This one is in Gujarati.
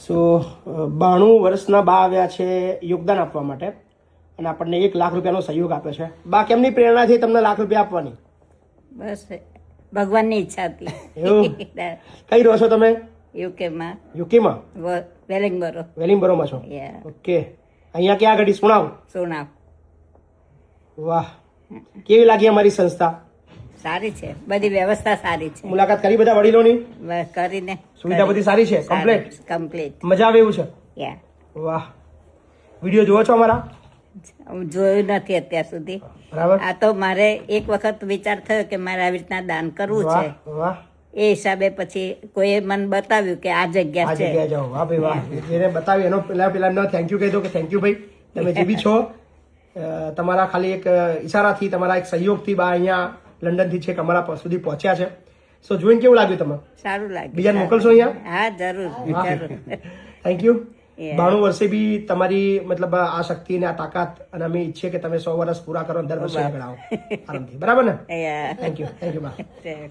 સો 92 વર્ષના બા આવ્યા છે યોગદાન આપવા માટે અને આપણને 1 લાખ રૂપિયાનો સહયોગ આપ્યો છે. બા કેમની પ્રેરણા છે તમને લાખ રૂપિયા આપવાની? બસ ભગવાનની ઈચ્છા હતી. એવું? કઈ રહો છો તમે? યુકેમાં. યુકેમાં? વેલિંગબરો. વેલિંગબરોમાં છો? Yeah. ઓકે. અહીંયા ક્યાં આગળ સુણાવ? સોના. વાહ, કેવી લાગી અમારી સંસ્થા? સારી છે, બધી વ્યવસ્થા સારી છે. મુલાકાત કરી બધા વડીલોની? બસ કરીને સુવિધા બધી સારી છે? કમ્પ્લીટ? કમ્પ્લીટ. મજા આવે એવું છે? યા. વાહ. વિડીયો જોવો છો અમારા? હું જોયું નથી અત્યાર સુધી. બરાબર. આ તો મારે એક વખત વિચાર થયો કે મારે આવી રીતના દાન કરવું છે. વાહ વાહ. એ હિસાબે પછી કોઈએ મને બતાવ્યું કે આ જગ્યા આ છે. જગ્યાએ જાઓ. વાહ ભાઈ વાહ. જેને બતાવ્યું એનો પેલા થેન્ક યુ કહી દો કે થેન્ક યુ ભાઈ, તમે જે બી છો. તમારા ખાલી એક ઈશારાથી, તમારા એક સહયોગથી બા અહીંયા લંડનથી છેક અમારા સુધી પહોંચ્યા છે. સો જોઈને કેવું લાગ્યું તમને? સારું લાગ્યું. બીજાને મોકલશો અહીંયા? હા, જરૂર જરૂર. Thank you. Yeah. 92 વર્ષે બી તમારી મતલબ આ શક્તિ અને આ તાકાત, અને અમે ઈચ્છીએ કે તમે 100 વર્ષ પૂરા કરો, 10 વર્ષે આગળ આવો આરામથી. બરાબર ને? Yeah. થેન્ક યુ બા. Yeah.